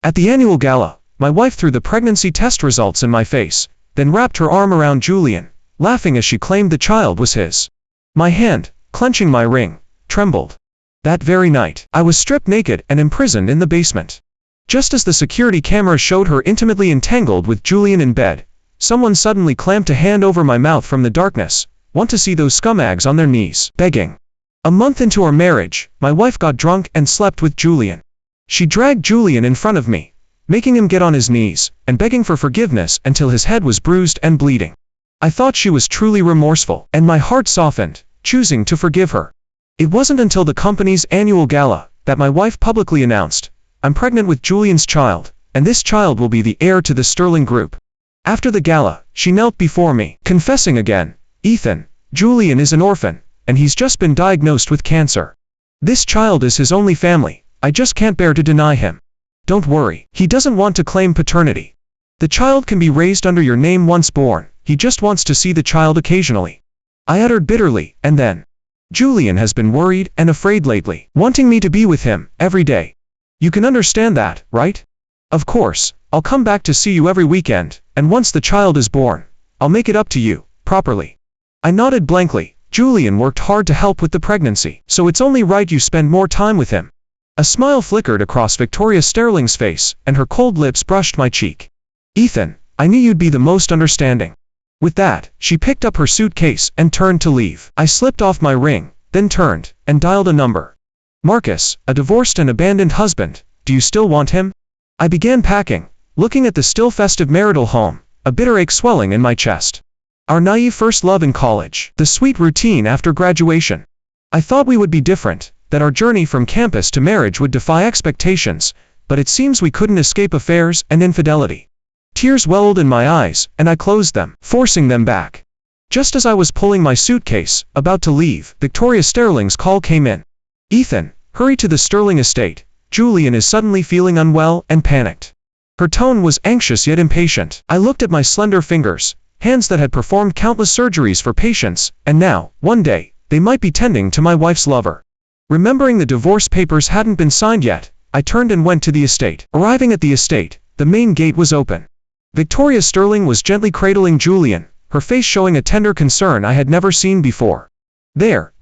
At the annual gala, my wife threw the pregnancy test results in my face, then wrapped her arm around Julian, laughing as she claimed the child was his. My hand, clenching my ring, trembled. That very night, I was stripped naked and imprisoned in the basement. Just as the security camera showed her intimately entangled with Julian in bed, someone suddenly clamped a hand over my mouth from the darkness. Want to see those scumbags on their knees, begging. A month into our marriage, my wife got drunk and slept with Julian. She dragged Julian in front of me, making him get on his knees, and begging for forgiveness until his head was bruised and bleeding. I thought she was truly remorseful, and my heart softened, choosing to forgive her. It wasn't until the company's annual gala that my wife publicly announced, "I'm pregnant with Julian's child, and this child will be the heir to the Sterling Group." After the gala, she knelt before me, confessing again, "Ethan, Julian is an orphan, and he's just been diagnosed with cancer. This child is his only family, I just can't bear to deny him. Don't worry, he doesn't want to claim paternity. The child can be raised under your name once born, he just wants to see the child occasionally." I uttered bitterly, and then, "Julian has been worried and afraid lately, wanting me to be with him every day. You can understand that, right? Of course, I'll come back to see you every weekend, and once the child is born, I'll make it up to you, properly." I nodded blankly. Julian worked hard to help with the pregnancy, so it's only right you spend more time with him. A smile flickered across Victoria Sterling's face, and her cold lips brushed my cheek. "Ethan, I knew you'd be the most understanding." With that, she picked up her suitcase and turned to leave. I slipped off my ring, then turned and dialed a number. "Marcus, a divorced and abandoned husband, do you still want him?" I began packing, looking at the still festive marital home, a bitter ache swelling in my chest. Our naive first love in college, the sweet routine after graduation. I thought we would be different, that our journey from campus to marriage would defy expectations, but it seems we couldn't escape affairs and infidelity. Tears welled in my eyes, and I closed them, forcing them back. Just as I was pulling my suitcase, about to leave, Victoria Sterling's call came in. "Ethan, hurry to the Sterling estate. Julian is suddenly feeling unwell and panicked." Her tone was anxious yet impatient. I looked at my slender fingers, hands that had performed countless surgeries for patients, and now, one day, they might be tending to my wife's lover. Remembering the divorce papers hadn't been signed yet, I turned and went to the estate. Arriving at the estate, the main gate was open. Victoria Sterling was gently cradling Julian, her face showing a tender concern I had never seen before. There,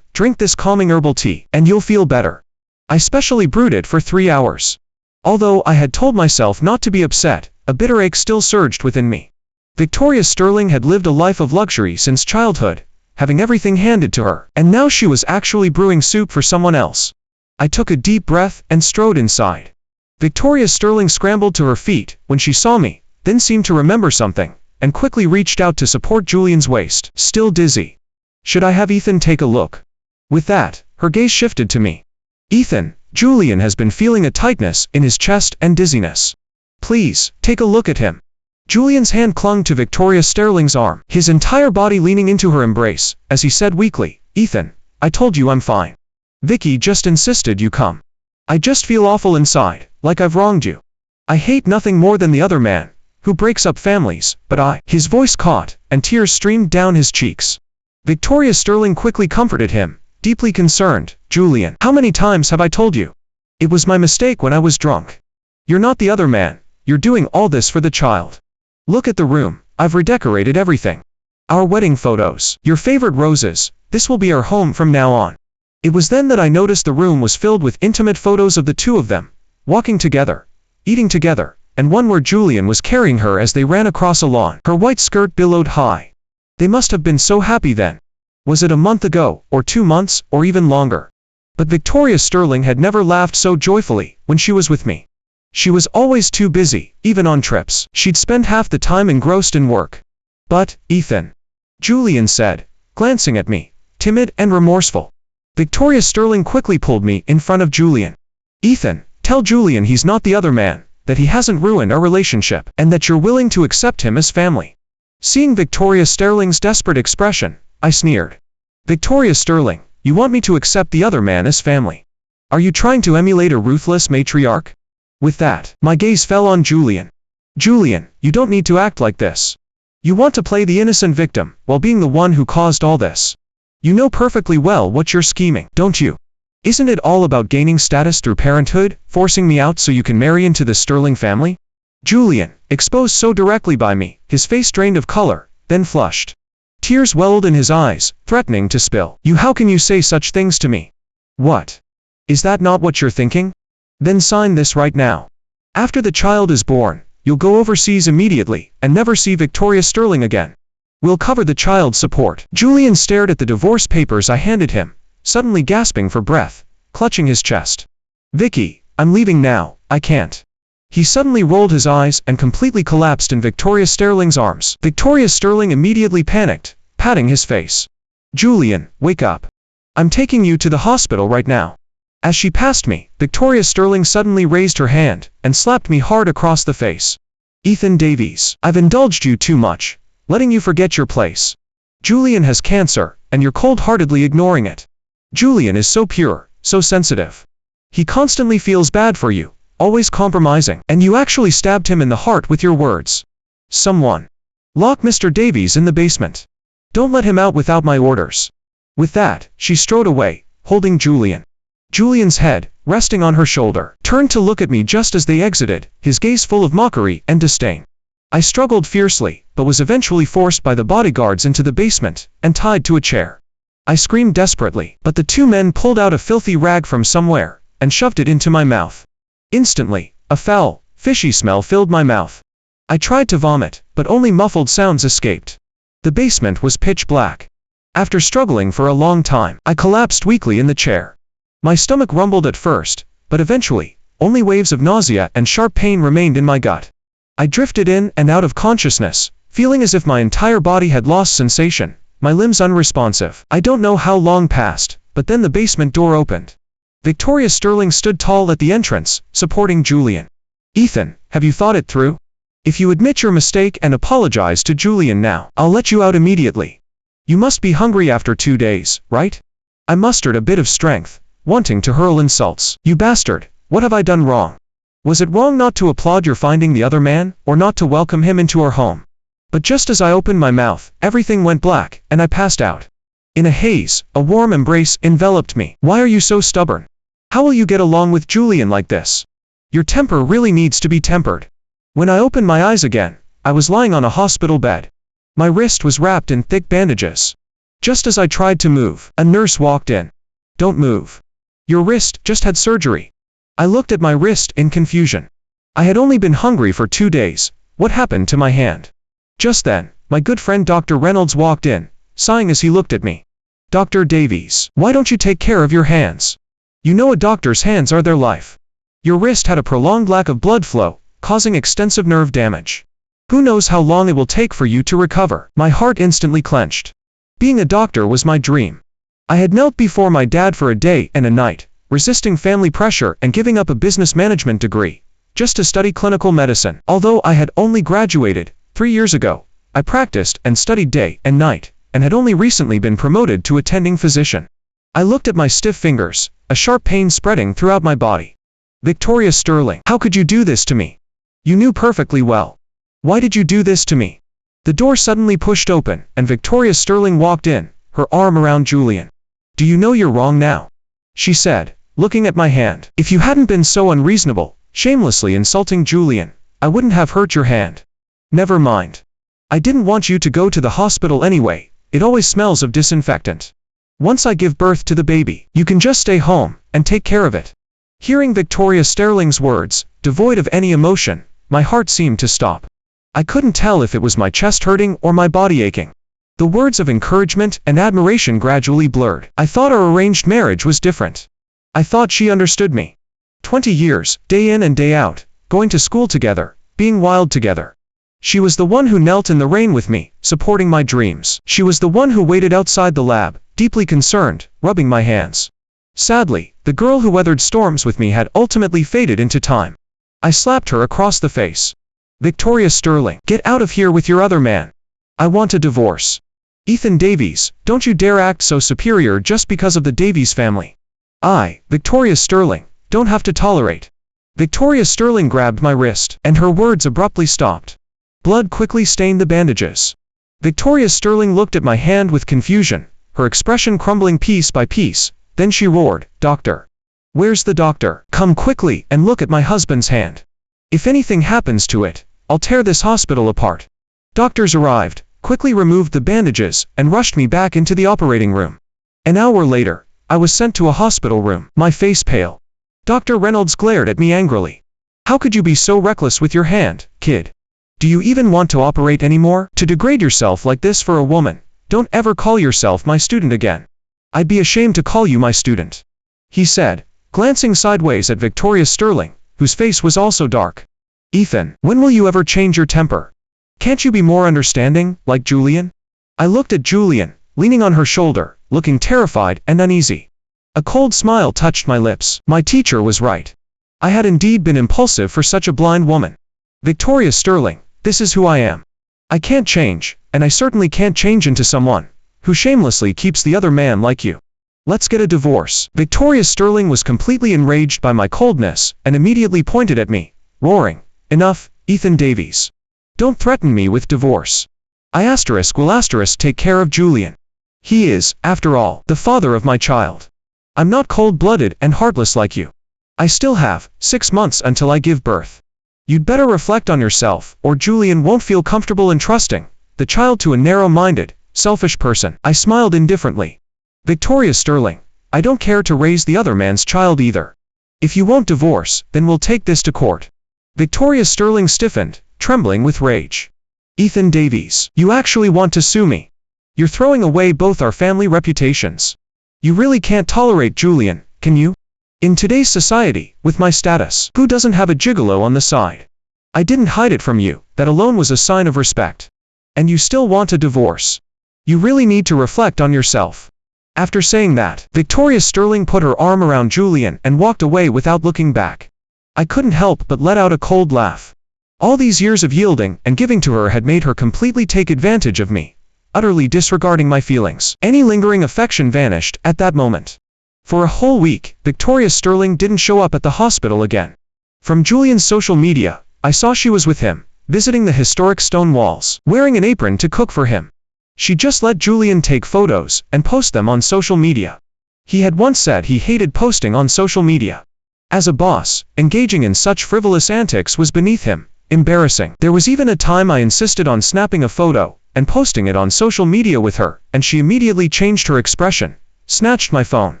drink this calming herbal tea, and you'll feel better. I specially brewed it for 3 hours. Although I had told myself not to be upset, a bitter ache still surged within me. Victoria Sterling had lived a life of luxury since childhood, having everything handed to her, and now she was actually brewing soup for someone else. I took a deep breath and strode inside. Victoria Sterling scrambled to her feet when she saw me, then seemed to remember something, and quickly reached out to support Julian's waist, still dizzy. "Should I have Ethan take a look?" With that, her gaze shifted to me. "Ethan, Julian has been feeling a tightness in his chest and dizziness. Please, take a look at him." Julian's hand clung to Victoria Sterling's arm, his entire body leaning into her embrace, as he said weakly, "Ethan, I told you I'm fine. Vicky just insisted you come. I just feel awful inside, like I've wronged you. I hate nothing more than the other man, who breaks up families, but I—" His voice caught, and tears streamed down his cheeks. Victoria Sterling quickly comforted him, deeply concerned. "Julian, how many times have I told you? It was my mistake when I was drunk. You're not the other man, you're doing all this for the child. Look at the room, I've redecorated everything. Our wedding photos, your favorite roses, this will be our home from now on." It was then that I noticed the room was filled with intimate photos of the two of them, walking together, eating together, and one where Julian was carrying her as they ran across a lawn, her white skirt billowed high. They must have been so happy then. Was it a month ago, or 2 months, or even longer? But Victoria Sterling had never laughed so joyfully when she was with me. She was always too busy, even on trips. She'd spend half the time engrossed in work. "But, Ethan," Julian said, glancing at me, timid and remorseful. Victoria Sterling quickly pulled me in front of Julian. "Ethan, tell Julian he's not the other man, that he hasn't ruined our relationship, and that you're willing to accept him as family." Seeing Victoria Sterling's desperate expression, I sneered. "Victoria Sterling, you want me to accept the other man as family? Are you trying to emulate a ruthless matriarch?" With that, my gaze fell on Julian. "Julian, you don't need to act like this. You want to play the innocent victim, while being the one who caused all this. You know perfectly well what you're scheming, don't you?" Isn't it all about gaining status through parenthood, forcing me out so you can marry into the Sterling family? Julian, exposed so directly by me, his face drained of color, then flushed. Tears welled in his eyes, threatening to spill. How can you say such things to me? What? Is that not what you're thinking? Then sign this right now. After the child is born, you'll go overseas immediately, and never see Victoria Sterling again. We'll cover the child's support. Julian stared at the divorce papers I handed him, suddenly gasping for breath, clutching his chest. Vicky, I'm leaving now, I can't. He suddenly rolled his eyes and completely collapsed in Victoria Sterling's arms. Victoria Sterling immediately panicked, patting his face. Julian, wake up. I'm taking you to the hospital right now. As she passed me, Victoria Sterling suddenly raised her hand and slapped me hard across the face. Ethan Davies, I've indulged you too much, letting you forget your place. Julian has cancer, and you're cold-heartedly ignoring it. Julian is so pure, so sensitive. He constantly feels bad for you, always compromising, and you actually stabbed him in the heart with your words. Someone. Lock Mr. Davies in the basement. Don't let him out without my orders. With that, she strode away, holding Julian. Julian's head, resting on her shoulder, turned to look at me just as they exited, his gaze full of mockery and disdain. I struggled fiercely, but was eventually forced by the bodyguards into the basement, and tied to a chair. I screamed desperately, but the two men pulled out a filthy rag from somewhere, and shoved it into my mouth. Instantly, a foul, fishy smell filled my mouth. I tried to vomit, but only muffled sounds escaped. The basement was pitch black. After struggling for a long time, I collapsed weakly in the chair. My stomach rumbled at first, but eventually, only waves of nausea and sharp pain remained in my gut. I drifted in and out of consciousness, feeling as if my entire body had lost sensation, my limbs unresponsive. I don't know how long passed, but then the basement door opened. Victoria Sterling stood tall at the entrance, supporting Julian. Ethan, have you thought it through? If you admit your mistake and apologize to Julian now, I'll let you out immediately. You must be hungry after 2 days, right? I mustered a bit of strength, wanting to hurl insults. You bastard, what have I done wrong? Was it wrong not to applaud your finding the other man, or not to welcome him into our home? But just as I opened my mouth, everything went black, and I passed out. In a haze, a warm embrace enveloped me. Why are you so stubborn? How will you get along with Julian like this? Your temper really needs to be tempered. When I opened my eyes again, I was lying on a hospital bed. My wrist was wrapped in thick bandages. Just as I tried to move, a nurse walked in. Don't move. Your wrist just had surgery. I looked at my wrist in confusion. I had only been hungry for 2 days. What happened to my hand? Just then, my good friend Dr. Reynolds walked in, sighing as he looked at me. Dr. Davies, why don't you take care of your hands? You know a doctor's hands are their life. Your wrist had a prolonged lack of blood flow, causing extensive nerve damage. Who knows how long it will take for you to recover? My heart instantly clenched. Being a doctor was my dream. I had knelt before my dad for a day and a night, resisting family pressure and giving up a business management degree, just to study clinical medicine. Although I had only graduated 3 years ago, I practiced and studied day and night, and had only recently been promoted to attending physician. I looked at my stiff fingers, a sharp pain spreading throughout my body. Victoria Sterling, how could you do this to me? You knew perfectly well. Why did you do this to me? The door suddenly pushed open, and Victoria Sterling walked in, her arm around Julian. Do you know you're wrong now? She said, looking at my hand. If you hadn't been so unreasonable, shamelessly insulting Julian, I wouldn't have hurt your hand. Never mind. I didn't want you to go to the hospital anyway, it always smells of disinfectant. Once I give birth to the baby, you can just stay home, and take care of it. Hearing Victoria Sterling's words, devoid of any emotion, my heart seemed to stop. I couldn't tell if it was my chest hurting or my body aching. The words of encouragement and admiration gradually blurred. I thought our arranged marriage was different. I thought she understood me. 20 years, day in and day out, going to school together, being wild together. She was the one who knelt in the rain with me, supporting my dreams. She was the one who waited outside the lab, deeply concerned, rubbing my hands. Sadly, the girl who weathered storms with me had ultimately faded into time. I slapped her across the face. Victoria Sterling, get out of here with your other man. I want a divorce. Ethan Davies, don't you dare act so superior just because of the Davies family. I, Victoria Sterling, don't have to tolerate. Victoria Sterling grabbed my wrist, and her words abruptly stopped. Blood quickly stained the bandages. Victoria Sterling looked at my hand with confusion, her expression crumbling piece by piece, Then she roared, "Doctor! Where's the doctor? Come quickly and look at my husband's hand. If anything happens to it, I'll tear this hospital apart." Doctors arrived, quickly removed the bandages, and rushed me back into the operating room. An hour later, I was sent to a hospital room, my face pale. Dr. Reynolds glared at me angrily. "How could you be so reckless with your hand, kid? Do you even want to operate anymore? To degrade yourself like this for a woman? Don't ever call yourself my student again. I'd be ashamed to call you my student," he said, glancing sideways at Victoria Sterling, whose face was also dark. "Ethan, when will you ever change your temper? Can't you be more understanding, like Julian?" I looked at Julian, leaning on her shoulder, looking terrified and uneasy. A cold smile touched my lips. My teacher was right. I had indeed been impulsive for such a blind woman. "Victoria Sterling, this is who I am. I can't change, and I certainly can't change into someone who shamelessly keeps the other man like you. Let's get a divorce." Victoria Sterling was completely enraged by my coldness and immediately pointed at me, roaring, "Enough, Ethan Davies. Don't threaten me with divorce. Will take care of Julian. He is, after all, the father of my child. I'm not cold-blooded and heartless like you. I still have 6 months until I give birth. You'd better reflect on yourself, or Julian won't feel comfortable entrusting the child to a narrow-minded, selfish person." I smiled indifferently. "Victoria Sterling, I don't care to raise the other man's child either. If you won't divorce, then we'll take this to court." Victoria Sterling stiffened, trembling with rage. "Ethan Davies, you actually want to sue me? You're throwing away both our family reputations. You really can't tolerate Julian, can you? In today's society, with my status, who doesn't have a gigolo on the side? I didn't hide it from you, that alone was a sign of respect. And you still want a divorce? You really need to reflect on yourself." After saying that, Victoria Sterling put her arm around Julian and walked away without looking back. I couldn't help but let out a cold laugh. All these years of yielding and giving to her had made her completely take advantage of me, utterly disregarding my feelings. Any lingering affection vanished at that moment. For a whole week, Victoria Sterling didn't show up at the hospital again. From Julian's social media, I saw she was with him, visiting the historic stone walls, wearing an apron to cook for him. She just let Julian take photos and post them on social media. He had once said he hated posting on social media. As a boss, engaging in such frivolous antics was beneath him, embarrassing. There was even a time I insisted on snapping a photo and posting it on social media with her, and she immediately changed her expression, snatched my phone,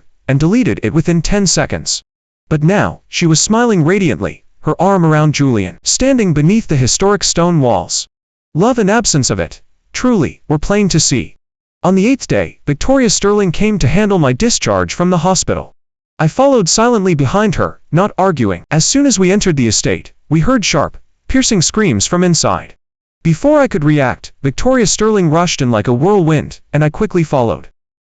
and deleted it within 10 seconds. But now, she was smiling radiantly, her arm around Julian, standing beneath the historic stone walls. Love and absence of it, truly, were plain to see. On the 8th day, Victoria Sterling came to handle my discharge from the hospital. I followed silently behind her, not arguing. As soon as we entered the estate, we heard sharp, piercing screams from inside. Before I could react, Victoria Sterling rushed in like a whirlwind, and I quickly followed.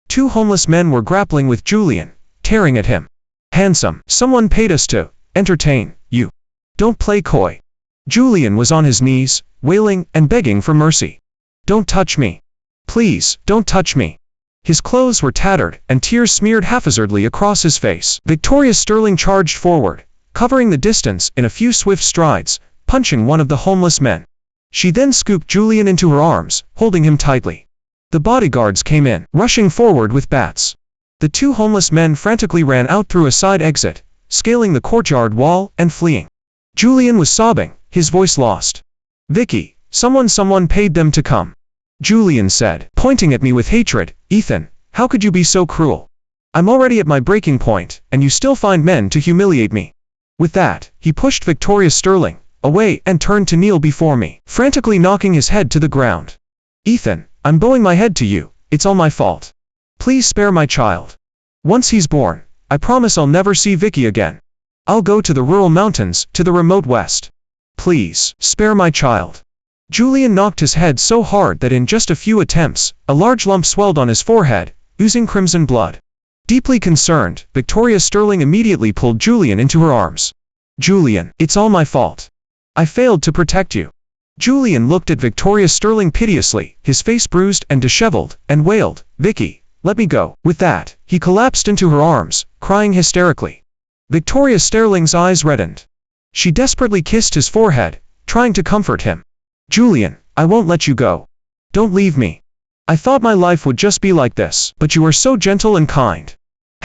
2 homeless men were grappling with Julian, tearing at him. "Handsome, someone paid us to entertain you. Don't play coy." Julian was on his knees, wailing and begging for mercy. "Don't touch me. Please, don't touch me." His clothes were tattered, and tears smeared haphazardly across his face. Victoria Sterling charged forward, covering the distance in a few swift strides, punching one of the homeless men. She then scooped Julian into her arms, holding him tightly. The bodyguards came in, rushing forward with bats. The 2 homeless men frantically ran out through a side exit, scaling the courtyard wall and fleeing. Julian was sobbing, his voice lost. "Vicky, someone paid them to come," Julian said, pointing at me with hatred. "Ethan, how could you be so cruel? I'm already at my breaking point, and you still find men to humiliate me." With that, he pushed Victoria Sterling away and turned to kneel before me, frantically knocking his head to the ground. "Ethan, I'm bowing my head to you, it's all my fault. Please spare my child. Once he's born, I promise I'll never see Vicky again. I'll go to the rural mountains, to the remote west. Please, spare my child." Julian knocked his head so hard that in just a few attempts, a large lump swelled on his forehead, oozing crimson blood. Deeply concerned, Victoria Sterling immediately pulled Julian into her arms. "Julian, it's all my fault. I failed to protect you." Julian looked at Victoria Sterling piteously, his face bruised and disheveled, and wailed, "Vicky, let me go." With that, he collapsed into her arms, crying hysterically. Victoria Sterling's eyes reddened. She desperately kissed his forehead, trying to comfort him. "Julian, I won't let you go. Don't leave me. I thought my life would just be like this, but you are so gentle and kind.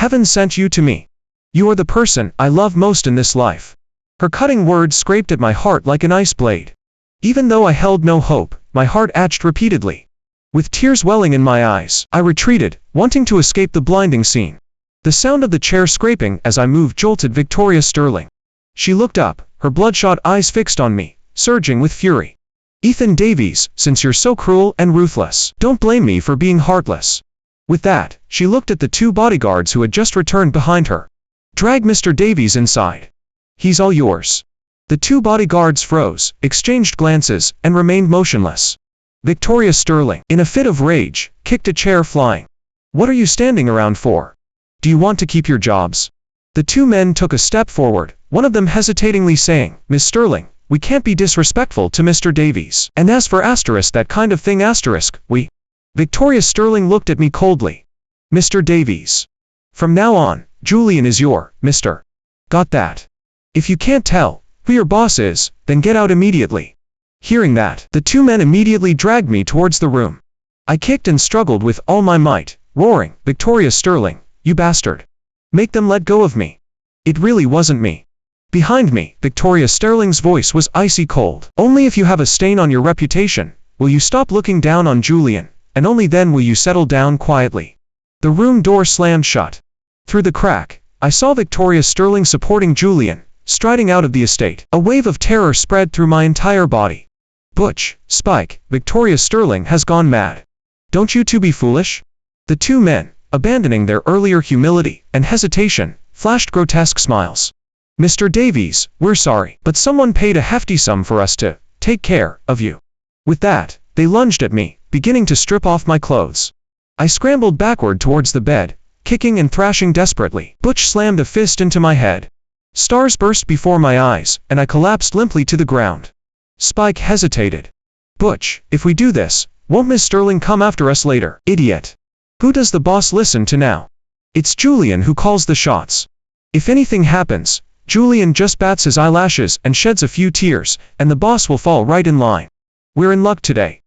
Heaven sent you to me. You are the person I love most in this life. Her cutting words scraped at my heart like an ice blade. Even though I held no hope, my heart ached repeatedly. With tears welling in my eyes, I retreated, wanting to escape the blinding scene. The sound of the chair scraping as I moved jolted Victoria Sterling. She looked up, her bloodshot eyes fixed on me, surging with fury. Ethan Davies, since you're so cruel and ruthless, don't blame me for being heartless. With that, she looked at the two bodyguards who had just returned behind her. Drag Mr. Davies inside. He's all yours. The two bodyguards froze, exchanged glances, and remained motionless. Victoria Sterling, in a fit of rage, kicked a chair flying. What are you standing around for? Do you want to keep your jobs? The two men took a step forward, one of them hesitatingly saying, Miss Sterling, we can't be disrespectful to Mr. Davies. And as for asterisk that kind of thing asterisk, we... Victoria Sterling looked at me coldly. Mr. Davies. From now on, Julian is your, Mr. Got that? If you can't tell who your boss is, then get out immediately. Hearing that, the two men immediately dragged me towards the room. I kicked and struggled with all my might, roaring, Victoria Sterling, you bastard. Make them let go of me. It really wasn't me. Behind me, Victoria Sterling's voice was icy cold. Only if you have a stain on your reputation, will you stop looking down on Julian, and only then will you settle down quietly. The room door slammed shut. Through the crack, I saw Victoria Sterling supporting Julian, striding out of the estate. A wave of terror spread through my entire body. Butch, Spike, Victoria Sterling has gone mad. Don't you two be foolish? The two men, abandoning their earlier humility and hesitation, flashed grotesque smiles. Mr. Davies, we're sorry, but someone paid a hefty sum for us to take care of you. With that, they lunged at me, beginning to strip off my clothes. I scrambled backward towards the bed, kicking and thrashing desperately. Butch slammed a fist into my head. Stars burst before my eyes, and I collapsed limply to the ground. Spike hesitated. Butch, if we do this, won't Miss Sterling come after us later? Idiot. Who does the boss listen to now? It's Julian who calls the shots. If anything happens, Julian just bats his eyelashes and sheds a few tears, and the boss will fall right in line. We're in luck today.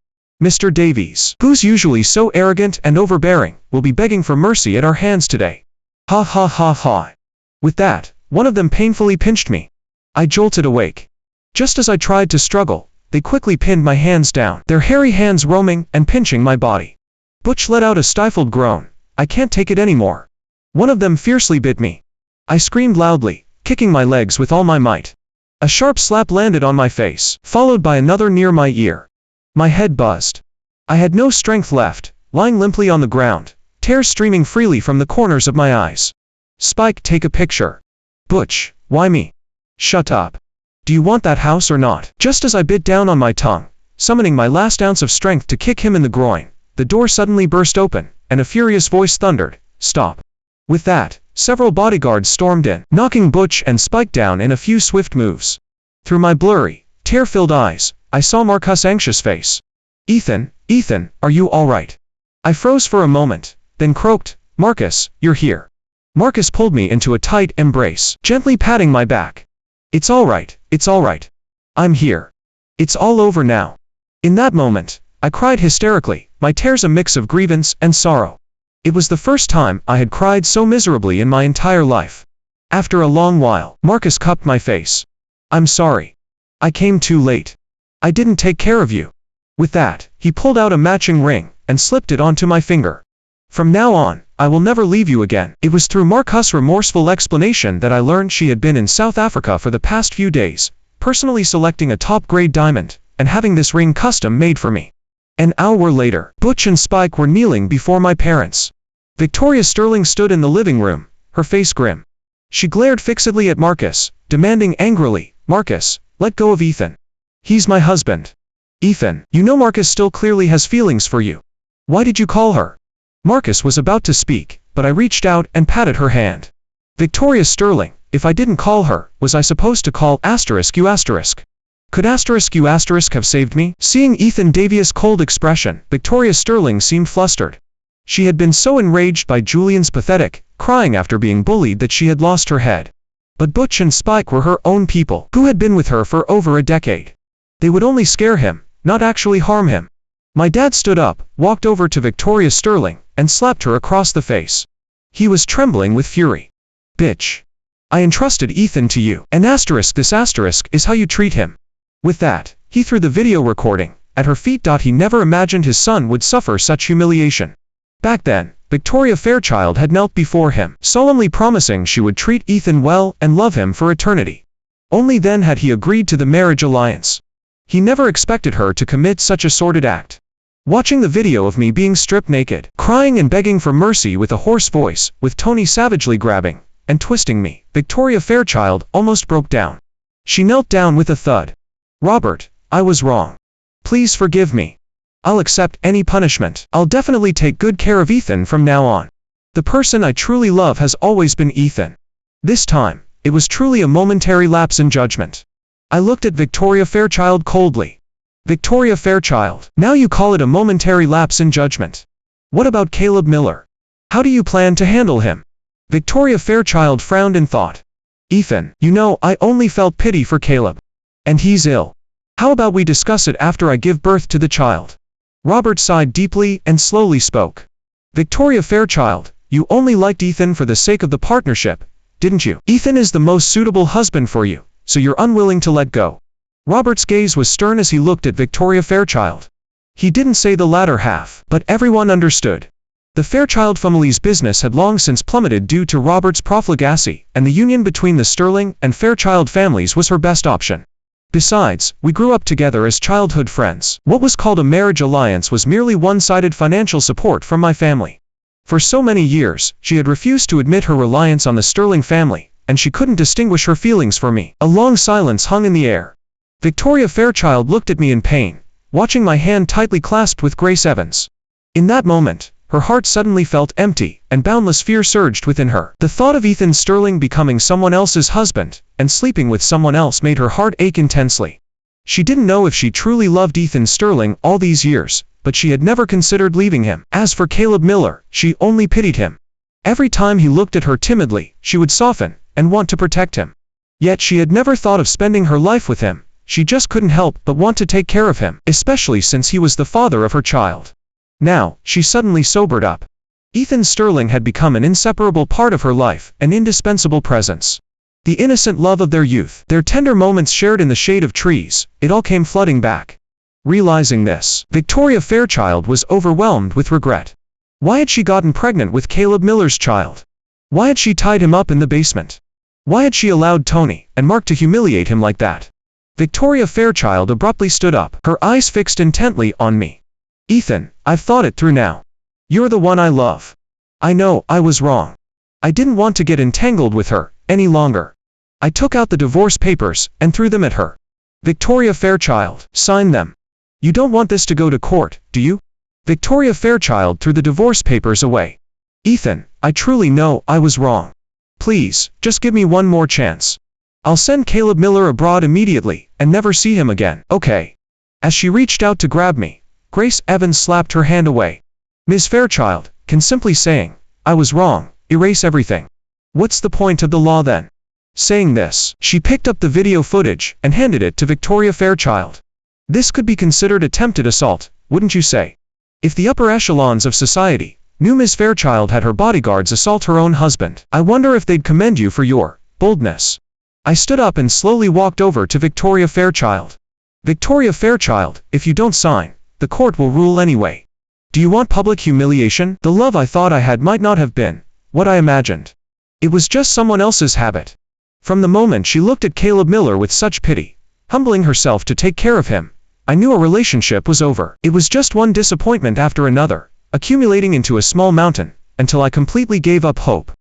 Mr. Davies, who's usually so arrogant and overbearing, will be begging for mercy at our hands today. Ha ha ha ha. With that, one of them painfully pinched me. I jolted awake. Just as I tried to struggle, they quickly pinned my hands down, their hairy hands roaming and pinching my body. Butch let out a stifled groan. I can't take it anymore. One of them fiercely bit me. I screamed loudly, kicking my legs with all my might. A sharp slap landed on my face, followed by another near my ear. My head buzzed. I had no strength left, lying limply on the ground, tears streaming freely from the corners of my eyes. Spike, take a picture. Butch, why me? Shut up. Do you want that house or not? Just as I bit down on my tongue, summoning my last ounce of strength to kick him in the groin, the door suddenly burst open, and a furious voice thundered, stop. With that, several bodyguards stormed in, knocking Butch and Spike down in a few swift moves. Through my blurry, tear-filled eyes, I saw Marcus' anxious face. Ethan, are you all right? I froze for a moment, then croaked, Marcus, you're here. Marcus pulled me into a tight embrace, gently patting my back. It's all right. I'm here. It's all over now. In that moment, I cried hysterically, my tears a mix of grievance and sorrow. It was the first time I had cried so miserably in my entire life. After a long while, Marcus cupped my face. I'm sorry. I came too late. I didn't take care of you. With that, he pulled out a matching ring, and slipped it onto my finger. From now on, I will never leave you again. It was through Marcus' remorseful explanation that I learned she had been in South Africa for the past few days, personally selecting a top-grade diamond, and having this ring custom made for me. An hour later, Butch and Spike were kneeling before my parents. Victoria Sterling stood in the living room, her face grim. She glared fixedly at Marcus, demanding angrily, Marcus, let go of Ethan. He's my husband. Ethan, you know Marcus still clearly has feelings for you. Why did you call her? Marcus was about to speak, but I reached out and patted her hand. Victoria Sterling, if I didn't call her, was I supposed to call you asterisk? Could you asterisk have saved me? Seeing Ethan Davies' cold expression, Victoria Sterling seemed flustered. She had been so enraged by Julian's pathetic crying after being bullied that she had lost her head. But Butch and Spike were her own people, who had been with her for over a decade. They would only scare him, not actually harm him. My dad stood up, walked over to Victoria Sterling, and slapped her across the face. He was trembling with fury. Bitch. I entrusted Ethan to you. And this asterisk is how you treat him. With that, he threw the video recording at her feet. He never imagined his son would suffer such humiliation. Back then, Victoria Fairchild had knelt before him, solemnly promising she would treat Ethan well and love him for eternity. Only then had he agreed to the marriage alliance. He never expected her to commit such a sordid act. Watching the video of me being stripped naked, crying and begging for mercy with a hoarse voice, with Tony savagely grabbing and twisting me, Victoria Fairchild almost broke down. She knelt down with a thud. Robert, I was wrong. Please forgive me. I'll accept any punishment. I'll definitely take good care of Ethan from now on. The person I truly love has always been Ethan. This time, it was truly a momentary lapse in judgment. I looked at Victoria Fairchild coldly. Victoria Fairchild, now you call it a momentary lapse in judgment. What about Caleb Miller? How do you plan to handle him? Victoria Fairchild frowned in thought. Ethan, you know, I only felt pity for Caleb. And he's ill. How about we discuss it after I give birth to the child? Robert sighed deeply and slowly spoke. Victoria Fairchild, you only liked Ethan for the sake of the partnership, didn't you? Ethan is the most suitable husband for you, so you're unwilling to let go. Robert's gaze was stern as he looked at Victoria Fairchild. He didn't say the latter half, but everyone understood. The Fairchild family's business had long since plummeted due to Robert's profligacy, and the union between the Sterling and Fairchild families was her best option. Besides, we grew up together as childhood friends. What was called a marriage alliance was merely one-sided financial support from my family. For so many years, she had refused to admit her reliance on the Sterling family, and she couldn't distinguish her feelings for me. A long silence hung in the air. Victoria Fairchild looked at me in pain, watching my hand tightly clasped with Grace Evans. In that moment, her heart suddenly felt empty, and boundless fear surged within her. The thought of Ethan Sterling becoming someone else's husband, and sleeping with someone else made her heart ache intensely. She didn't know if she truly loved Ethan Sterling all these years, but she had never considered leaving him. As for Caleb Miller, she only pitied him. Every time he looked at her timidly, she would soften, and want to protect him. Yet she had never thought of spending her life with him. She just couldn't help but want to take care of him, especially since he was the father of her child. Now, she suddenly sobered up. Ethan Sterling had become an inseparable part of her life, an indispensable presence. The innocent love of their youth, their tender moments shared in the shade of trees, it all came flooding back. Realizing this, Victoria Fairchild was overwhelmed with regret. Why had she gotten pregnant with Caleb Miller's child? Why had she tied him up in the basement? Why had she allowed Tony and Mark to humiliate him like that? Victoria Fairchild abruptly stood up, her eyes fixed intently on me. Ethan, I've thought it through now. You're the one I love. I know I was wrong. I didn't want to get entangled with her any longer. I took out the divorce papers and threw them at her. Victoria Fairchild, sign them. You don't want this to go to court, do you? Victoria Fairchild threw the divorce papers away. Ethan, I truly know I was wrong. Please, just give me one more chance. I'll send Caleb Miller abroad immediately and never see him again, okay? As she reached out to grab me, Grace Evans slapped her hand away. Ms. Fairchild, can simply saying, I was wrong, erase everything? What's the point of the law then? Saying this, she picked up the video footage and handed it to Victoria Fairchild. This could be considered attempted assault, wouldn't you say? If the upper echelons of society knew Ms. Fairchild had her bodyguards assault her own husband, I wonder if they'd commend you for your boldness. I stood up and slowly walked over to Victoria Fairchild. Victoria Fairchild, if you don't sign, the court will rule anyway. Do you want public humiliation? The love I thought I had might not have been what I imagined. It was just someone else's habit. From the moment she looked at Caleb Miller with such pity, humbling herself to take care of him, I knew a relationship was over. It was just one disappointment after another, accumulating into a small mountain, until I completely gave up hope.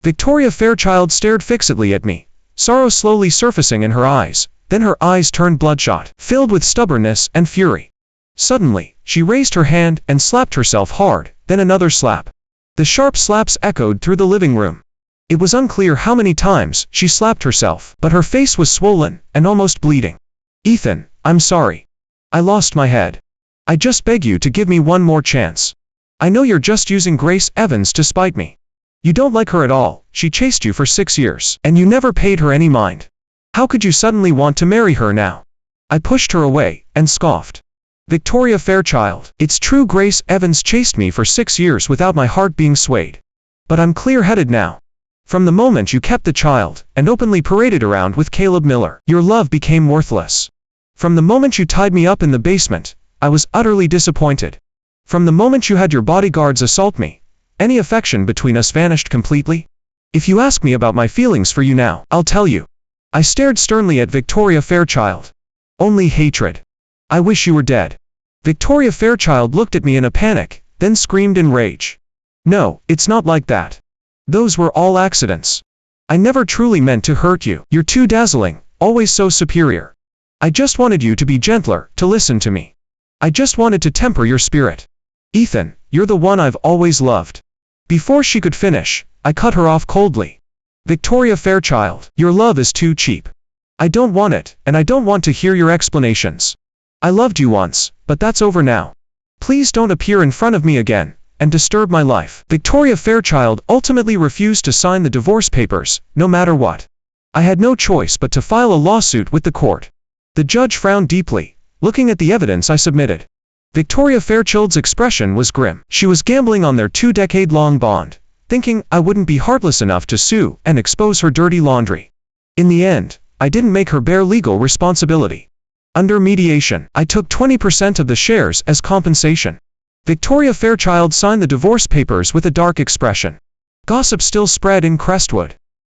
Victoria Fairchild stared fixedly at me, sorrow slowly surfacing in her eyes, then her eyes turned bloodshot, filled with stubbornness and fury. Suddenly, she raised her hand and slapped herself hard, then another slap. The sharp slaps echoed through the living room. It was unclear how many times she slapped herself, but her face was swollen and almost bleeding. Ethan, I'm sorry. I lost my head. I just beg you to give me one more chance. I know you're just using Grace Evans to spite me. You don't like her at all, she chased you for 6 years, and you never paid her any mind. How could you suddenly want to marry her now? I pushed her away, and scoffed. Victoria Fairchild, it's true Grace Evans chased me for 6 years without my heart being swayed. But I'm clear-headed now. From the moment you kept the child, and openly paraded around with Caleb Miller, your love became worthless. From the moment you tied me up in the basement, I was utterly disappointed. From the moment you had your bodyguards assault me, any affection between us vanished completely. If you ask me about my feelings for you now, I'll tell you. I stared sternly at Victoria Fairchild. Only hatred. I wish you were dead. Victoria Fairchild looked at me in a panic, then screamed in rage. No, it's not like that. Those were all accidents. I never truly meant to hurt you. You're too dazzling, always so superior. I just wanted you to be gentler, to listen to me. I just wanted to temper your spirit. Ethan, you're the one I've always loved. Before she could finish, I cut her off coldly. Victoria Fairchild, your love is too cheap. I don't want it, and I don't want to hear your explanations. I loved you once, but that's over now. Please don't appear in front of me again, and disturb my life. Victoria Fairchild ultimately refused to sign the divorce papers, no matter what. I had no choice but to file a lawsuit with the court. The judge frowned deeply, looking at the evidence I submitted. Victoria Fairchild's expression was grim. She was gambling on their 2-decade-long bond, thinking I wouldn't be heartless enough to sue and expose her dirty laundry. In the end, I didn't make her bear legal responsibility. Under mediation, I took 20% of the shares as compensation. Victoria Fairchild signed the divorce papers with a dark expression. Gossip still spread in Crestwood.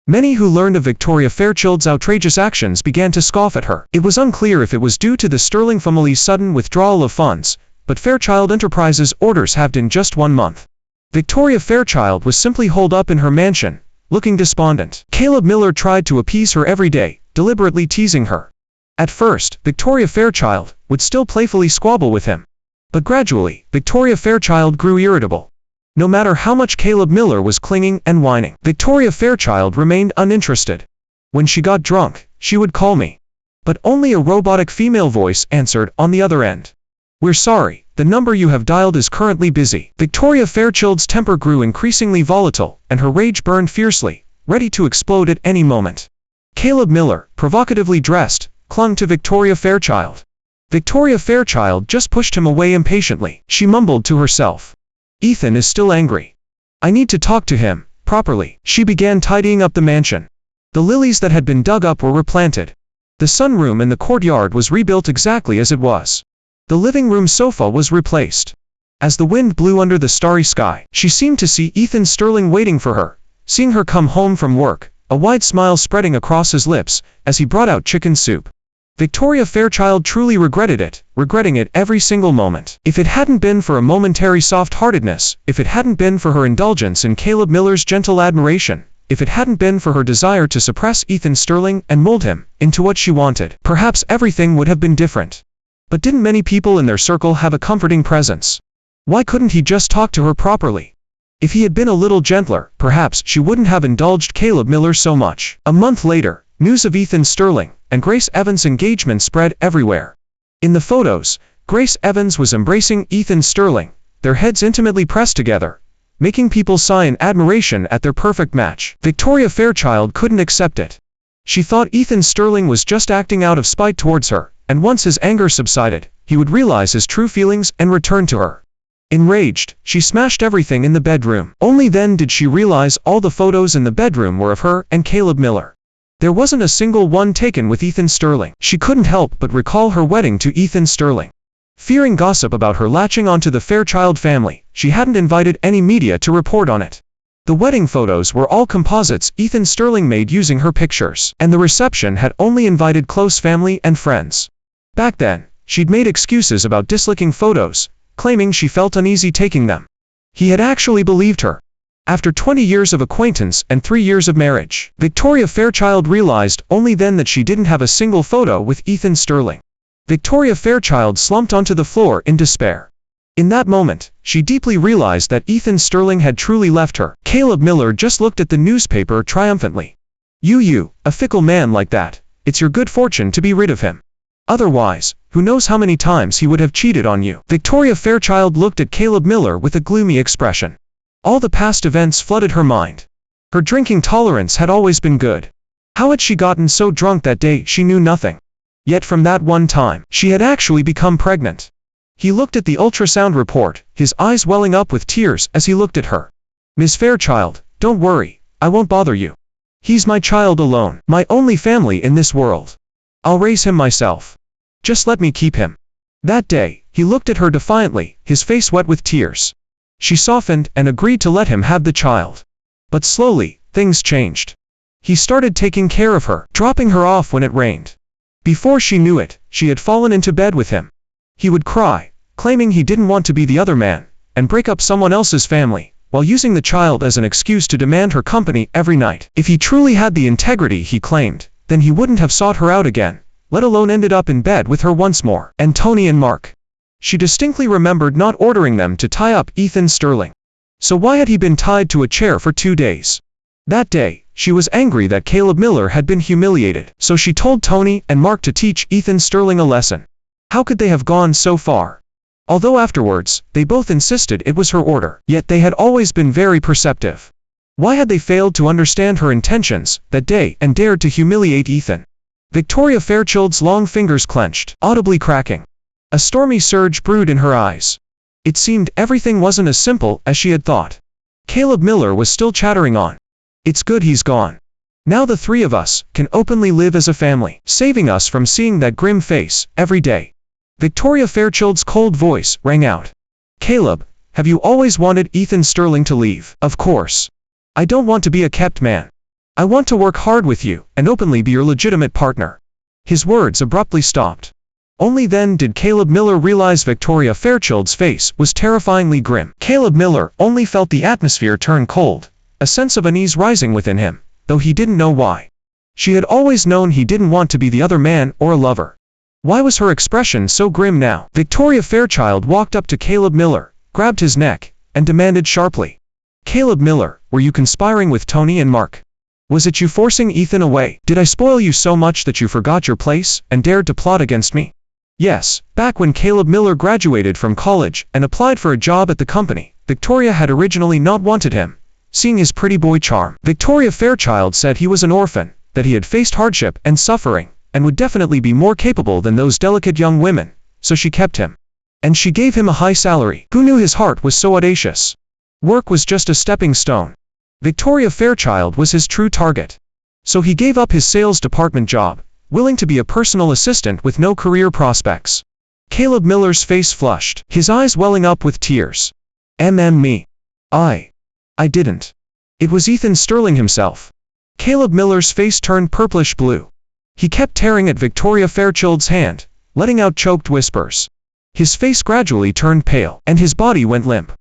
Many who learned of Victoria Fairchild's outrageous actions began to scoff at her. It was unclear if it was due to the Sterling family's sudden withdrawal of funds, but Fairchild Enterprises' orders halved in just 1 month. Victoria Fairchild was simply holed up in her mansion, looking despondent. Caleb Miller tried to appease her every day, deliberately teasing her. At first, Victoria Fairchild would still playfully squabble with him. But gradually, Victoria Fairchild grew irritable. No matter how much Caleb Miller was clinging and whining, Victoria Fairchild remained uninterested. When she got drunk, she would call me. But only a robotic female voice answered on the other end. We're sorry, the number you have dialed is currently busy. Victoria Fairchild's temper grew increasingly volatile, and her rage burned fiercely, ready to explode at any moment. Caleb Miller, provocatively dressed, clung to Victoria Fairchild. Victoria Fairchild just pushed him away impatiently. She mumbled to herself. Ethan is still angry. I need to talk to him, properly. She began tidying up the mansion. The lilies that had been dug up were replanted. The sunroom in the courtyard was rebuilt exactly as it was. The living room sofa was replaced. As the wind blew under the starry sky, she seemed to see Ethan Sterling waiting for her, seeing her come home from work, a wide smile spreading across his lips, as he brought out chicken soup. Victoria Fairchild truly regretted it, regretting it every single moment. If it hadn't been for a momentary soft-heartedness, if it hadn't been for her indulgence in Caleb Miller's gentle admiration, if it hadn't been for her desire to suppress Ethan Sterling and mold him into what she wanted, perhaps everything would have been different. But didn't many people in their circle have a comforting presence? Why couldn't he just talk to her properly? If he had been a little gentler, perhaps she wouldn't have indulged Caleb Miller so much. A month later, news of Ethan Sterling and Grace Evans' engagement spread everywhere. In the photos, Grace Evans was embracing Ethan Sterling, their heads intimately pressed together, making people sigh in admiration at their perfect match. Victoria Fairchild couldn't accept it. She thought Ethan Sterling was just acting out of spite towards her, and once his anger subsided, he would realize his true feelings and return to her. Enraged, she smashed everything in the bedroom. Only then did she realize all the photos in the bedroom were of her and Caleb Miller. There wasn't a single one taken with Ethan Sterling. She couldn't help but recall her wedding to Ethan Sterling. Fearing gossip about her latching onto the Fairchild family, she hadn't invited any media to report on it. The wedding photos were all composites Ethan Sterling made using her pictures, and the reception had only invited close family and friends. Back then, she'd made excuses about disliking photos, claiming she felt uneasy taking them. He had actually believed her. After 20 years of acquaintance and 3 years of marriage, Victoria Fairchild realized only then that she didn't have a single photo with Ethan Sterling. Victoria Fairchild slumped onto the floor in despair. In that moment, she deeply realized that Ethan Sterling had truly left her. Caleb Miller just looked at the newspaper triumphantly. You, a fickle man like that, it's your good fortune to be rid of him. Otherwise, who knows how many times he would have cheated on you. Victoria Fairchild looked at Caleb Miller with a gloomy expression. All the past events flooded her mind. Her drinking tolerance had always been good. How had she gotten so drunk that day? She knew nothing. Yet from that one time, she had actually become pregnant. He looked at the ultrasound report, his eyes welling up with tears as he looked at her. Ms. Fairchild, don't worry, I won't bother you. He's my child alone, my only family in this world. I'll raise him myself. Just let me keep him. That day, he looked at her defiantly, his face wet with tears. She softened and agreed to let him have the child. But slowly, things changed. He started taking care of her, dropping her off when it rained. Before she knew it, she had fallen into bed with him. He would cry, claiming he didn't want to be the other man, and break up someone else's family, while using the child as an excuse to demand her company every night. If he truly had the integrity he claimed, then he wouldn't have sought her out again, let alone ended up in bed with her once more. And Tony and Mark. She distinctly remembered not ordering them to tie up Ethan Sterling. So why had he been tied to a chair for 2 days? That day, she was angry that Caleb Miller had been humiliated, so she told Tony and Mark to teach Ethan Sterling a lesson. How could they have gone so far? Although afterwards, they both insisted it was her order, yet they had always been very perceptive. Why had they failed to understand her intentions that day and dared to humiliate Ethan? Victoria Fairchild's long fingers clenched, audibly cracking. A stormy surge brewed in her eyes. It seemed everything wasn't as simple as she had thought. Caleb Miller was still chattering on. It's good he's gone. Now the 3 of us can openly live as a family, saving us from seeing that grim face every day. Victoria Fairchild's cold voice rang out. Caleb, have you always wanted Ethan Sterling to leave? Of course. I don't want to be a kept man. I want to work hard with you and openly be your legitimate partner. His words abruptly stopped. Only then did Caleb Miller realize Victoria Fairchild's face was terrifyingly grim. Caleb Miller only felt the atmosphere turn cold, a sense of unease rising within him, though he didn't know why. She had always known he didn't want to be the other man or a lover. Why was her expression so grim now? Victoria Fairchild walked up to Caleb Miller, grabbed his neck, and demanded sharply. Caleb Miller, were you conspiring with Tony and Mark? Was it you forcing Ethan away? Did I spoil you so much that you forgot your place and dared to plot against me? Yes, back when Caleb Miller graduated from college and applied for a job at the company, Victoria had originally not wanted him, seeing his pretty boy charm. Victoria Fairchild said he was an orphan, that he had faced hardship and suffering, and would definitely be more capable than those delicate young women, so she kept him. And she gave him a high salary. Who knew his heart was so audacious? Work was just a stepping stone. Victoria Fairchild was his true target. So he gave up his sales department job, willing to be a personal assistant with no career prospects. Caleb Miller's face flushed, his eyes welling up with tears. Me. I didn't. It was Ethan Sterling himself. Caleb Miller's face turned purplish blue. He kept tearing at Victoria Fairchild's hand, letting out choked whispers. His face gradually turned pale, and his body went limp.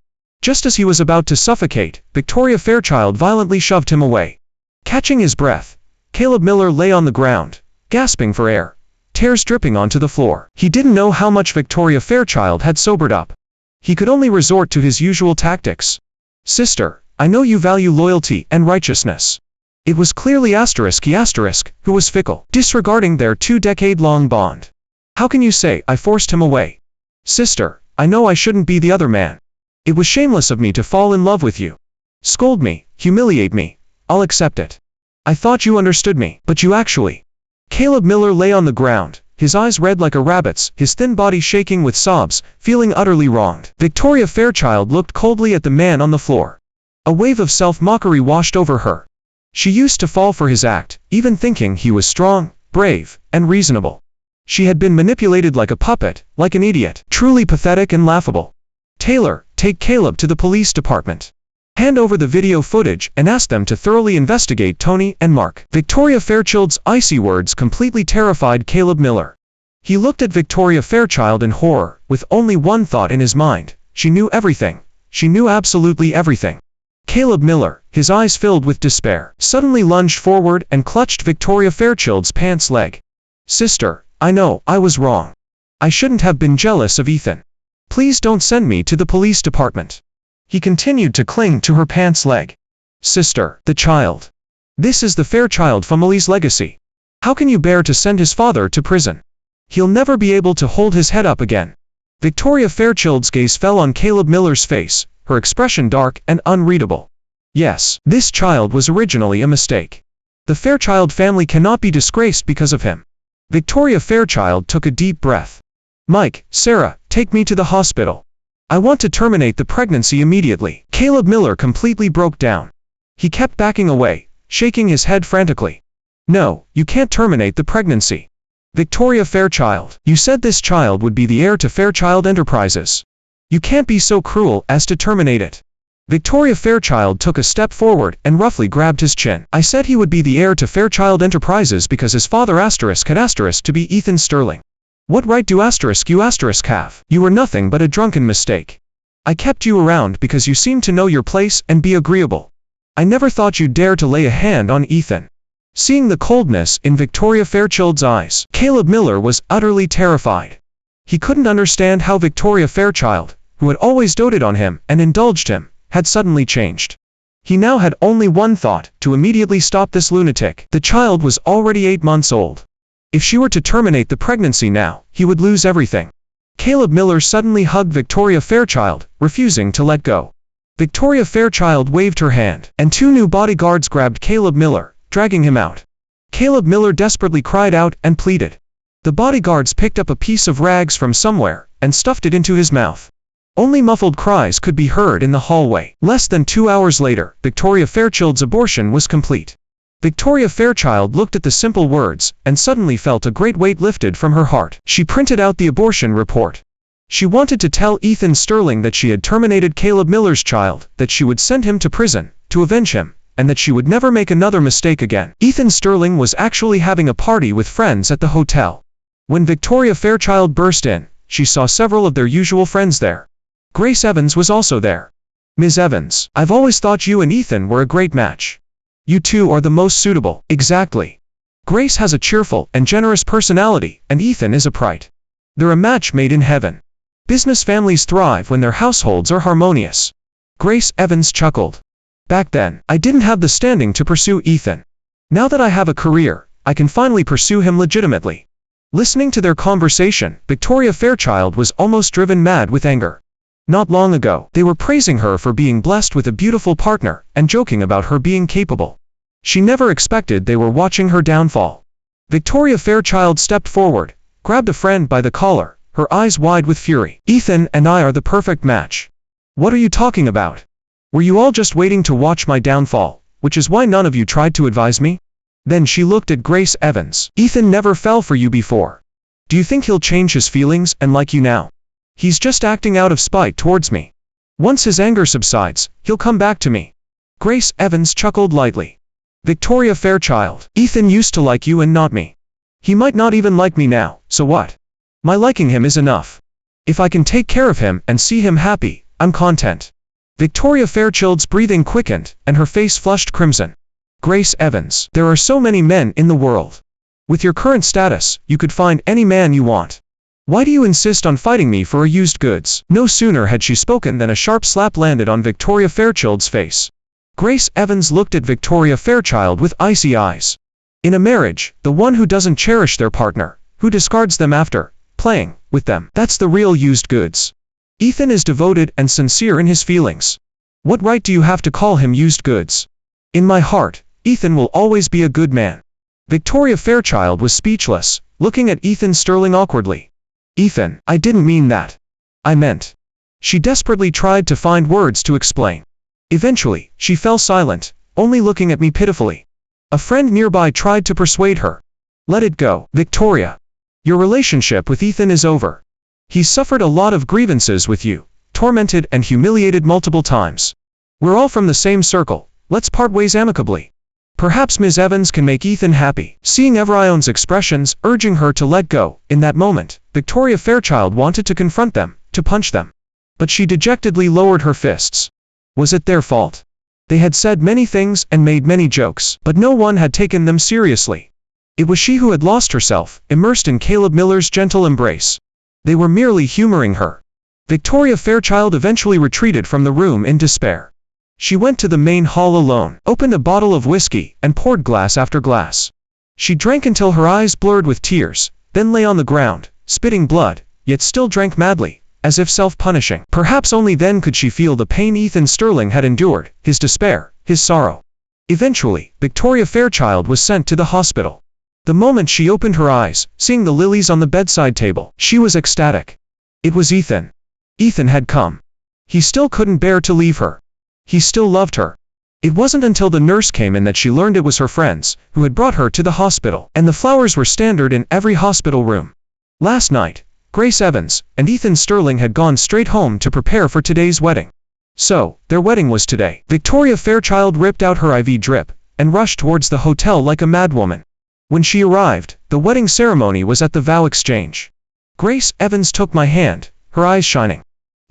Just as he was about to suffocate, Victoria Fairchild violently shoved him away. Catching his breath, Caleb Miller lay on the ground, gasping for air, tears dripping onto the floor. He didn't know how much Victoria Fairchild had sobered up. He could only resort to his usual tactics. Sister, I know you value loyalty and righteousness. It was clearly **he**, who was fickle, disregarding their 2-decade-long bond. How can you say I forced him away? Sister, I know I shouldn't be the other man. It was shameless of me to fall in love with you. Scold me, humiliate me, I'll accept it. I thought you understood me, but you actually... Caleb Miller lay on the ground, his eyes red like a rabbit's, his thin body shaking with sobs, feeling utterly wronged. Victoria Fairchild looked coldly at the man on the floor. A wave of self-mockery washed over her. She used to fall for his act, even thinking he was strong, brave, and reasonable. She had been manipulated like a puppet, like an idiot, truly pathetic and laughable. Taylor, take Caleb to the police department. Hand over the video footage and ask them to thoroughly investigate Tony and Mark. Victoria Fairchild's icy words completely terrified Caleb Miller. He looked at Victoria Fairchild in horror, with only one thought in his mind. She knew everything. She knew absolutely everything. Caleb Miller, his eyes filled with despair, suddenly lunged forward and clutched Victoria Fairchild's pants leg. Sister, I know, I was wrong. I shouldn't have been jealous of Ethan. Please don't send me to the police department. He continued to cling to her pants leg. Sister, the child. This is the Fairchild family's legacy. How can you bear to send his father to prison? He'll never be able to hold his head up again. Victoria Fairchild's gaze fell on Caleb Miller's face, her expression dark and unreadable. Yes, this child was originally a mistake. The Fairchild family cannot be disgraced because of him. Victoria Fairchild took a deep breath. Mike, Sarah, take me to the hospital. I want to terminate the pregnancy immediately. Caleb Miller completely broke down. He kept backing away, shaking his head frantically. No, you can't terminate the pregnancy. Victoria Fairchild, you said this child would be the heir to Fairchild Enterprises. You can't be so cruel as to terminate it. Victoria Fairchild took a step forward and roughly grabbed his chin. I said he would be the heir to Fairchild Enterprises because his father ** had ** to be Ethan Sterling. What right do ** you ** have? You were nothing but a drunken mistake. I kept you around because you seemed to know your place and be agreeable. I never thought you'd dare to lay a hand on Ethan. Seeing the coldness in Victoria Fairchild's eyes, Caleb Miller was utterly terrified. He couldn't understand how Victoria Fairchild, who had always doted on him and indulged him, had suddenly changed. He now had only one thought: to immediately stop this lunatic. The child was already 8 months old. If she were to terminate the pregnancy now, he would lose everything. Caleb Miller suddenly hugged Victoria Fairchild, refusing to let go. Victoria Fairchild waved her hand, and 2 new bodyguards grabbed Caleb Miller, dragging him out. Caleb Miller desperately cried out and pleaded. The bodyguards picked up a piece of rags from somewhere and stuffed it into his mouth. Only muffled cries could be heard in the hallway. Less than 2 hours later, Victoria Fairchild's abortion was complete. Victoria Fairchild looked at the simple words and suddenly felt a great weight lifted from her heart. She printed out the abortion report. She wanted to tell Ethan Sterling that she had terminated Caleb Miller's child, that she would send him to prison to avenge him, and that she would never make another mistake again. Ethan Sterling was actually having a party with friends at the hotel. When Victoria Fairchild burst in, she saw several of their usual friends there. Grace Evans was also there. Ms. Evans, I've always thought you and Ethan were a great match. You two are the most suitable. Exactly. Grace has a cheerful and generous personality, and Ethan is upright. They're a match made in heaven. Business families thrive when their households are harmonious. Grace Evans chuckled. Back then, I didn't have the standing to pursue Ethan. Now that I have a career, I can finally pursue him legitimately. Listening to their conversation, Victoria Fairchild was almost driven mad with anger. Not long ago, they were praising her for being blessed with a beautiful partner and joking about her being capable. She never expected they were watching her downfall. Victoria Fairchild stepped forward, grabbed a friend by the collar, her eyes wide with fury. Ethan and I are the perfect match. What are you talking about? Were you all just waiting to watch my downfall, which is why none of you tried to advise me? Then she looked at Grace Evans. Ethan never fell for you before. Do you think he'll change his feelings and like you now? He's just acting out of spite towards me. Once his anger subsides, he'll come back to me. Grace Evans chuckled lightly. Victoria Fairchild, Ethan used to like you and not me. He might not even like me now, so what? My liking him is enough. If I can take care of him and see him happy, I'm content. Victoria Fairchild's breathing quickened, and her face flushed crimson. Grace Evans, there are so many men in the world. With your current status, you could find any man you want. Why do you insist on fighting me for used goods? No sooner had she spoken than a sharp slap landed on Victoria Fairchild's face. Grace Evans looked at Victoria Fairchild with icy eyes. In a marriage, the one who doesn't cherish their partner, who discards them after playing with them, that's the real used goods. Ethan is devoted and sincere in his feelings. What right do you have to call him used goods? In my heart, Ethan will always be a good man. Victoria Fairchild was speechless, looking at Ethan Sterling awkwardly. Ethan, I didn't mean that. I meant. She desperately tried to find words to explain. Eventually, she fell silent, only looking at me pitifully. A friend nearby tried to persuade her. Let it go, Victoria. Your relationship with Ethan is over. He's suffered a lot of grievances with you, tormented and humiliated multiple times. We're all from the same circle, let's part ways amicably. Perhaps Ms. Evans can make Ethan happy. Seeing Everion's expressions urging her to let go, in that moment, Victoria Fairchild wanted to confront them, to punch them. But she dejectedly lowered her fists. Was it their fault? They had said many things and made many jokes, but no one had taken them seriously. It was she who had lost herself, immersed in Caleb Miller's gentle embrace. They were merely humoring her. Victoria Fairchild eventually retreated from the room in despair. She went to the main hall alone, opened a bottle of whiskey, and poured glass after glass. She drank until her eyes blurred with tears, then lay on the ground, spitting blood, yet still drank madly, as if self-punishing. Perhaps only then could she feel the pain Ethan Sterling had endured, his despair, his sorrow. Eventually, Victoria Fairchild was sent to the hospital. The moment she opened her eyes, seeing the lilies on the bedside table, she was ecstatic. It was Ethan. Ethan had come. He still couldn't bear to leave her. He still loved her. It wasn't until the nurse came in that she learned it was her friends, who had brought her to the hospital, and the flowers were standard in every hospital room. Last night, Grace Evans and Ethan Sterling had gone straight home to prepare for today's wedding. So, their wedding was today. Victoria Fairchild ripped out her IV drip, and rushed towards the hotel like a madwoman. When she arrived, the wedding ceremony was at the vow exchange. Grace Evans took my hand, her eyes shining.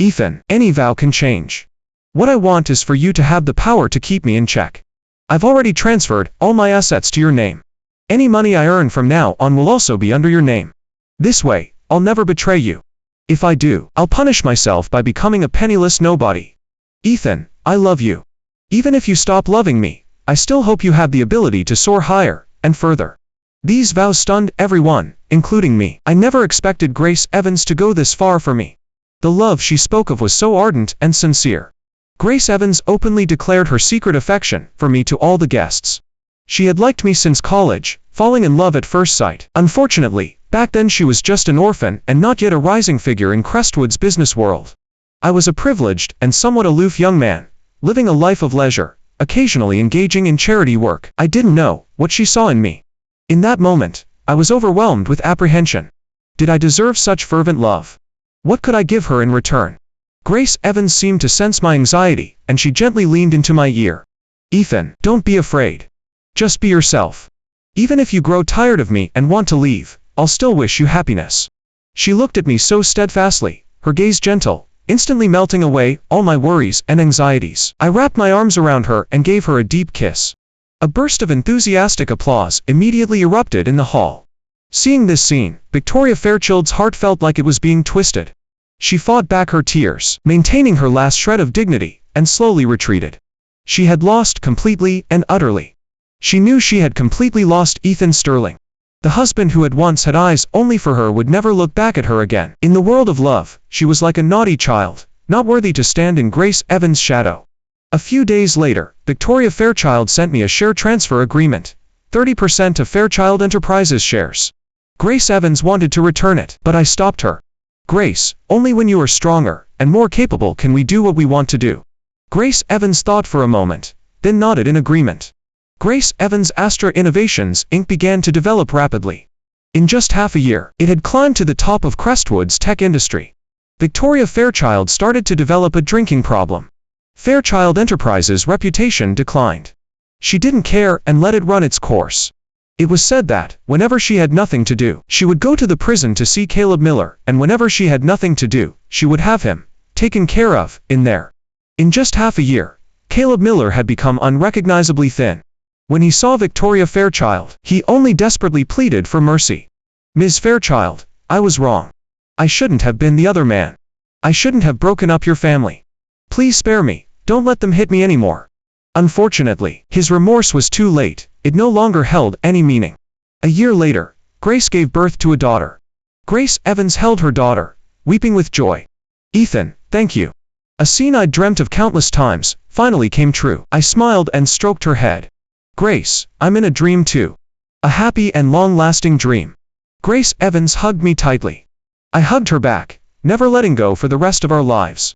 Ethan, any vow can change. What I want is for you to have the power to keep me in check. I've already transferred all my assets to your name. Any money I earn from now on will also be under your name. This way, I'll never betray you. If I do, I'll punish myself by becoming a penniless nobody. Ethan, I love you. Even if you stop loving me, I still hope you have the ability to soar higher, and further. These vows stunned everyone, including me. I never expected Grace Evans to go this far for me. The love she spoke of was so ardent and sincere. Grace Evans openly declared her secret affection for me to all the guests. She had liked me since college, falling in love at first sight. Unfortunately, back then she was just an orphan and not yet a rising figure in Crestwood's business world. I was a privileged and somewhat aloof young man, living a life of leisure, occasionally engaging in charity work. I didn't know what she saw in me. In that moment, I was overwhelmed with apprehension. Did I deserve such fervent love? What could I give her in return? Grace Evans seemed to sense my anxiety, and she gently leaned into my ear. Ethan, don't be afraid. Just be yourself. Even if you grow tired of me and want to leave, I'll still wish you happiness. She looked at me so steadfastly, her gaze gentle, instantly melting away all my worries and anxieties. I wrapped my arms around her and gave her a deep kiss. A burst of enthusiastic applause immediately erupted in the hall. Seeing this scene, Victoria Fairchild's heart felt like it was being twisted. She fought back her tears, maintaining her last shred of dignity, and slowly retreated. She had lost completely and utterly. She knew she had completely lost Ethan Sterling. The husband who had once had eyes only for her would never look back at her again. In the world of love, she was like a naughty child, not worthy to stand in Grace Evans' shadow. A few days later, Victoria Fairchild sent me a share transfer agreement, 30% of Fairchild Enterprises shares. Grace Evans wanted to return it, but I stopped her. Grace, only when you are stronger and more capable can we do what we want to do. Grace Evans thought for a moment, then nodded in agreement. Grace Evans Astra Innovations Inc. began to develop rapidly. In just half a year, it had climbed to the top of Crestwood's tech industry. Victoria Fairchild started to develop a drinking problem. Fairchild Enterprises' reputation declined. She didn't care and let it run its course. It was said that, whenever she had nothing to do, she would go to the prison to see Caleb Miller, and whenever she had nothing to do, she would have him taken care of in there. In just half a year, Caleb Miller had become unrecognizably thin. When he saw Victoria Fairchild, he only desperately pleaded for mercy. Ms. Fairchild, I was wrong. I shouldn't have been the other man. I shouldn't have broken up your family. Please spare me, don't let them hit me anymore. Unfortunately, his remorse was too late. It no longer held any meaning. A year later, Grace gave birth to a daughter. Grace Evans held her daughter, weeping with joy. Ethan, thank you. A scene I'd dreamt of countless times, finally came true. I smiled and stroked her head. Grace, I'm in a dream too. A happy and long-lasting dream. Grace Evans hugged me tightly. I hugged her back, never letting go for the rest of our lives.